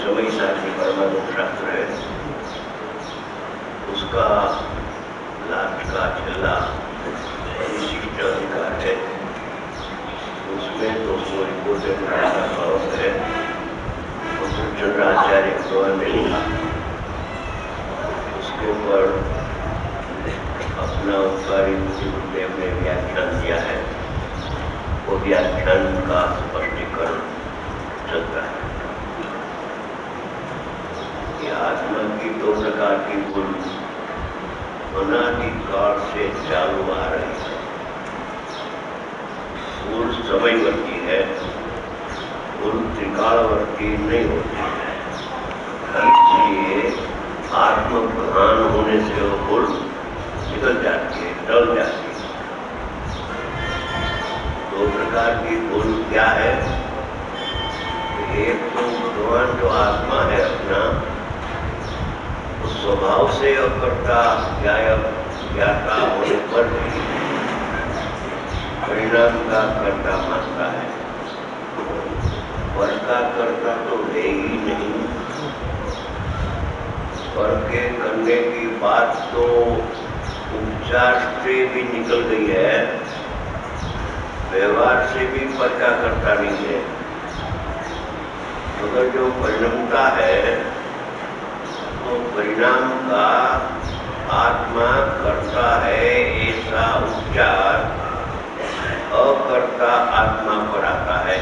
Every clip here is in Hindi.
समय साथी परमाणु शास्त्र है, उसका लास्ट का छेल्ला विशिष्ट अधिकार है। उसमें 291 का भाव है। चंद्राचार्य भगवान ने लिखा, उसके ऊपर अपना उत्कारी गुरुदेव ने व्याख्यान दिया है। वो व्याख्यान का स्पष्टीकरण चलता है कि आत्मा की 2 प्रकार की भूल अनादिकाल से चालू आ रही है। भूल समयवर्ती है, भूल त्रिकालवर्ती नहीं होती है। इसलिए आत्मज्ञान होने से वो भूल निकल जाती है, टल जाती है। 2 प्रकार की भूल क्या है? एक तो भगवान जो आत्मा है अपना, उस स्वभाव से अकर्ता ज्ञाता होने पर भी परिणाम का कर्ता मानता है। पर का कर्ता तो है ही नहीं। पर के करने की बात तो उपचार से भी निकल गई है, व्यवहार से भी पर का कर्ता नहीं है। मगर जो परिणमता है, तो परिणाम का आत्मा करता है, ऐसा उपचार अकर्ता आत्मा पर आता है।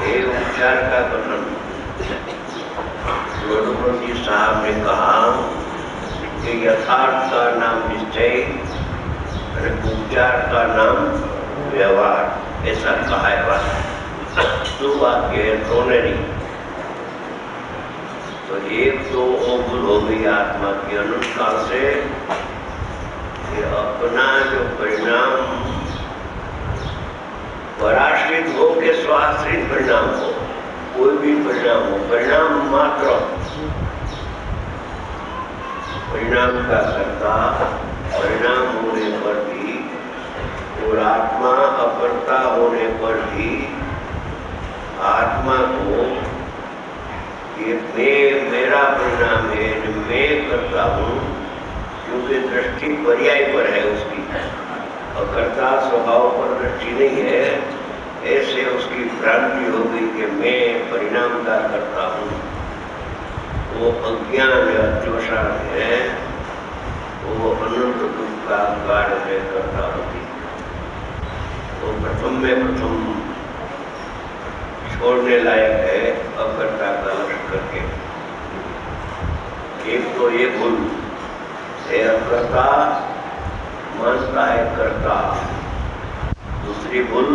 ये उपचार का कथन जी साहब ने कहा कि यथार्थ का नाम निश्चय और उपचार का नाम व्यवहार, ऐसा कहा है। तो वाक्य है, दोनों नहीं। तो एक तो भूल हो गई आत्मा की अनंत काल से कि अपना जो परिणाम पराश्रित हो के स्वाश्रित परिणाम हो, कोई भी परिणाम हो, परिणाम मात्र, परिणाम का कर्ता परिणाम होने पर भी और आत्मा अकर्ता होने पर भी आत्मा को ये मेरा परिणाम है, जो मैं करता हूँ, क्योंकि दृष्टि पर्याय पर है उसकी, अकर्ता स्वभाव पर दृष्टि नहीं है। ऐसे उसकी भ्रांति हो गई कि मैं परिणाम का करता हूँ। वो अज्ञान अत्योषण है, वो अनंत दुख का कार्य है करता होती। वो प्रथम में प्रथम छोड़ने लायक है अकर्ता का लक्ष्य करके। एक तो ये भूल है, अकर्ता मानता है कर्ता। दूसरी भूल,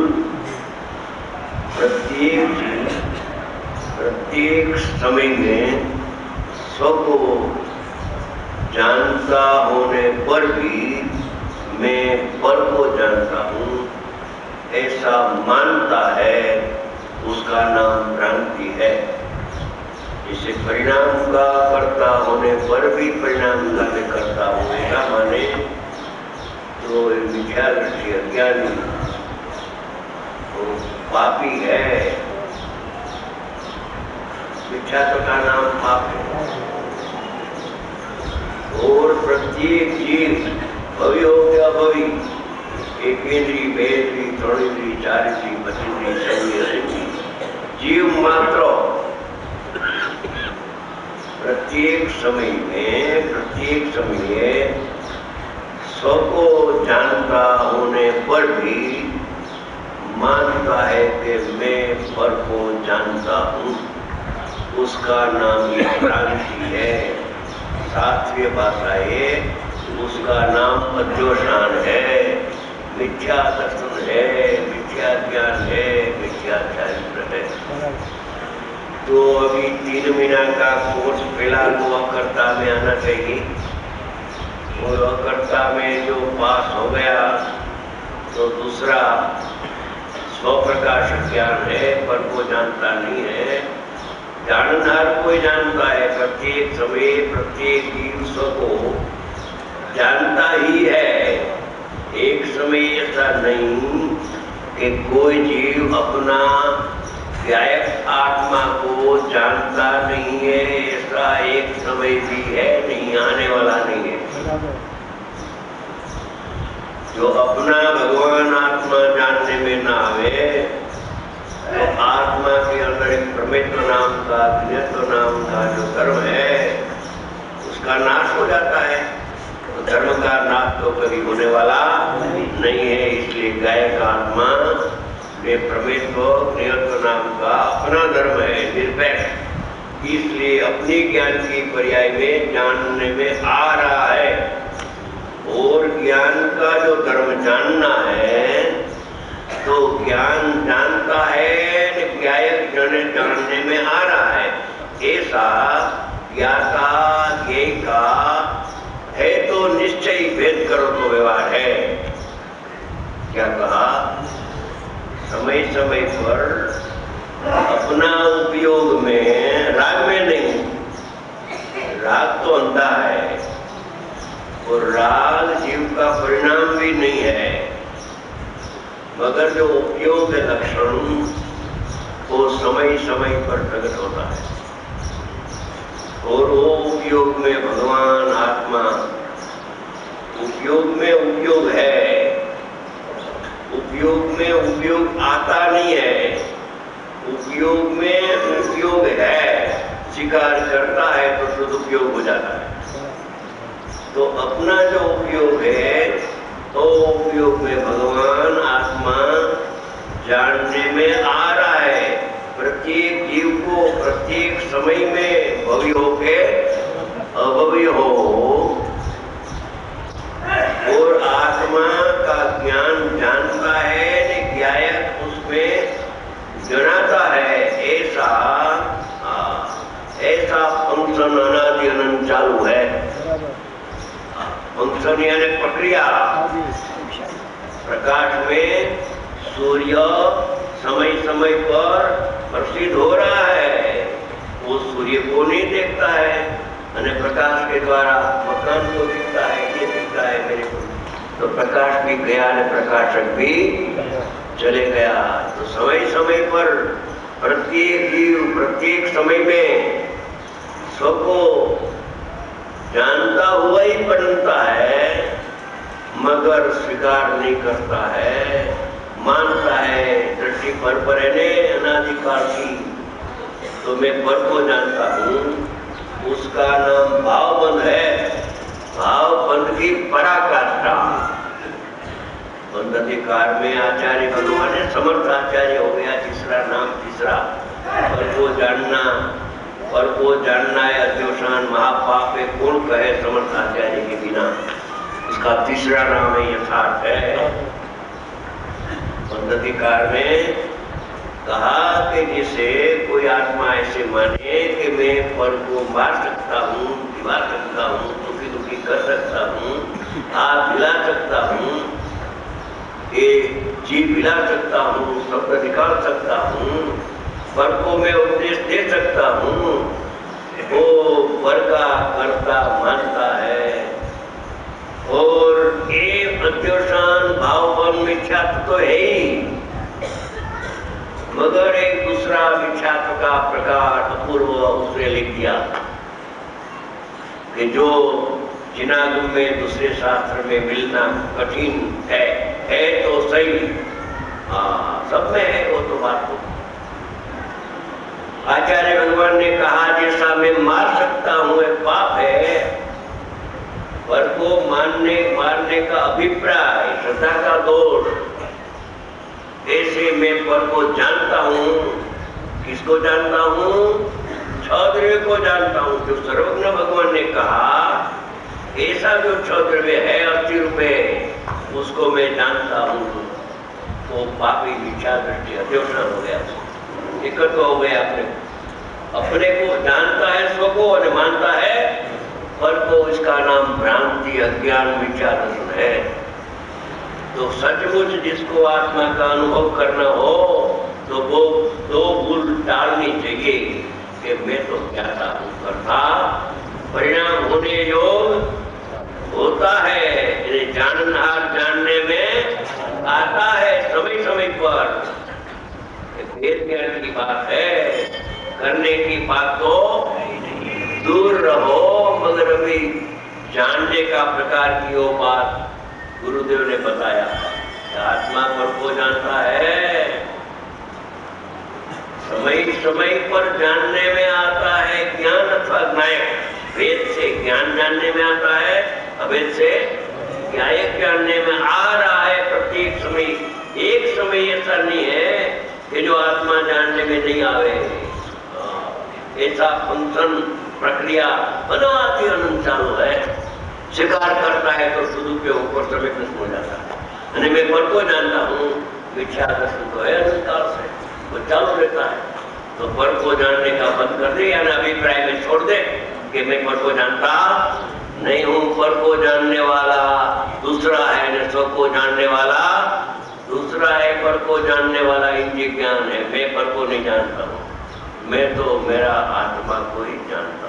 प्रत्येक समय में स्व को जानता होने पर भी मैं पर को जानता हूँ, ऐसा मानता है, उसका नाम भ्रांति है। इसे परिणाम का कर्ता होने पर भी परिणाम का मैं करता हूँ ऐसा माने तो मिथ्या दृष्टि अज्ञानी तो पापी है। मिथ्या का नाम पाप है। और प्रत्येक जीव भवि हो गया भवि, एक इंद्री, बे इंद्री, 3 इंद्री, 4 इंद्री, 5 इंद्री, 6 इंद्री, जीव मात्र प्रत्येक समय में स्व को जानता होने पर भी मानता है कि मैं पर को जानता हूँ, उसका नाम ये भ्रांति है। 7वीं भाषा है, उसका नाम अध्योषण है, मिथ्या दर्शन है, मिथ्या ज्ञान है, मिथ्या चरित्र है। तो अभी 3 महीना का कोर्स फिलहाल तो अकर्ता में आना चाहिए, और अकर्ता में जो पास हो गया तो दूसरा स्वप्रकाश ज्ञान है, पर वो जानता नहीं है। जाननार कोई जानता है, प्रत्येक समय प्रत्येक जीव स्व को जानता ही है। एक समय ऐसा नहीं कि कोई जीव अपना गायक आत्मा को जानता नहीं है, ऐसा एक समय भी है नहीं, आने वाला नहीं है। जो अपना भगवान आत्मा जानने में ना आवे, तो आत्मा के अंदर एक प्रमेत्व नाम का, ज्ञत्व नाम का जो धर्म है उसका नाश हो जाता है। तो धर्म का नाश तो कभी होने वाला नहीं है। इसलिए गायक आत्मा में प्रमेत्व ज्ञत्व नाम का अपना धर्म है, निरपेक्ष। इसलिए अपनी ज्ञान की पर्याय में जानने में आ रहा है। और ज्ञान का जो धर्म जानना है, तो ज्ञान जानता है, गायक जानने में आ रहा है। ऐसा ज्ञाता ज्ञेय का है तो निश्चय भेद करो तो व्यवहार है। क्या कहा? समय समय पर अपना उपयोग में, राग में नहीं, राग तो अंधा है और राग जीव का परिणाम भी नहीं है, मगर जो उपयोग है लक्षण वो समय समय पर प्रकट होता है। और वो उपयोग में भगवान आत्मा, उपयोग में उपयोग है, उपयोग में उपयोग आता नहीं है, उपयोग में उपयोग है, स्वीकार करता है तो सदुपयोग हो जाता है। तो अपना जो उपयोग है, तो उपयोग में भगवान आत्मा जानने में आ रहा है। प्रत्येक जीव को प्रत्येक समय में भव्य हो के अभव्य हो, और आत्मा का ज्ञान जानता है, ज्ञायक उसमें जनाता है। ऐसा फंक्शन अनादि अनंत चालू है। फंक्शन यानी प्रक्रिया। प्रकाश में सूर्य समय समय पर प्रसिद्ध हो रहा है, वो सूर्य को नहीं देखता है, और प्रकाश के द्वारा मकान को दिखता है, ये दिखता है मेरे को। तो प्रकाश भी गया, प्रकाशक भी चले गया। तो समय समय पर प्रत्येक जीव प्रत्येक समय में सबको जानता हुआ ही बनता है, मगर स्वीकार नहीं करता है, मानता है दृष्टि पर रहने अनादिकाल की। तो मैं पर को जानता हूँ, उसका नाम भावबंध है। भावबंध की पराकाष्ठा। बंध अधिकार में आचार्य भगवान है, समर्थ आचार्य हो गया, तीसरा नाम, तीसरा पर को जानना। पर को जानना है अद्योषान महापाप है, कौन कहे समर्थ आचार्य के बिना। उसका तीसरा नाम है यथार्थ है। बंध अधिकार में कहा कि जिसे कोई आत्मा ऐसे माने कि मैं पर को मार सकता हूँ, दिवा सकता हूँ, दुखी दुखी कर सकता हूँ, हाथ हिला सकता हूँ, ये जीव हिला सकता हूँ, शब्द निकाल सकता हूँ, पर को मैं उपदेश दे सकता हूँ, वो पर का कर्ता मानता है। और एक अद्योषान भावबंध मिथ्यात्व तो है ही, मगर एक दूसरा मिथ्यात्व का प्रकार अपूर्व उसने लिख दिया कि जो जिनागम में दूसरे शास्त्र में मिलना कठिन है तो सही, सब में है वो तो बात हो। आचार्य भगवान ने कहा जैसा मैं मार सकता हूँ एक पाप है, पर को मारने का अभिप्राय श्रद्धा का दोष, ऐसे मैं पर को जानता हूँ। किसको जानता हूँ? क्षौद्रव्य को जानता हूँ। जो सर्वज्ञ भगवान ने कहा ऐसा जो क्षौद्रव्य है 80 रुपए, उसको मैं जानता हूँ। वो पापी मिथ्या दृष्टि अद्योषण हो गया, एकत्व हो गया। अपने को जानता है स्व को और मानता है पर को। इसका नाम भ्रांति, अज्ञान, मिथ्या दर्शन है। तो सचमुच जिसको आत्मा का अनुभव करना हो तो वो दो भूल टालनी चाहिए कि मैं तो ज्ञाता हूँ, करता परिणाम होने योग होता है। जानहार जानने में आता है समय समय पर। वेद ज्ञान की बात है, करने की बात तो दूर रहो। मगर अभी जानने का प्रकार की वो बात गुरुदेव ने बताया, आत्मा पर को जानता है। समय समय पर जानने में आता है ज्ञान अथवा ज्ञायक। वेद से ज्ञान जानने में आता है, अवेद से ज्ञायक जानने में आ रहा है प्रत्येक समय। एक समय ऐसा नहीं है कि जो आत्मा जानने में नहीं आवे। ऐसा फंक्शन प्रक्रिया अनादि अनंत चालू है। स्वीकार करता है तो सदुपयोग ऊपर समय नष्ट हो जाता है। मैं पर को जानता हूँ, मिथ्या दर्शन तो है अनंतकाल से, वो चालू रहता है। तो पर को जानने का बंद कर दे या अभिप्राय में छोड़ दे कि मैं पर को जानता नहीं हूँ। पर को जानने वाला दूसरा है, न स्व को जानने वाला दूसरा है। पर को जानने वाला इंद्रिय ज्ञान है। मैं पर को नहीं जानता हूँ, मैं तो मेरा आत्मा को ही जानता हूँ।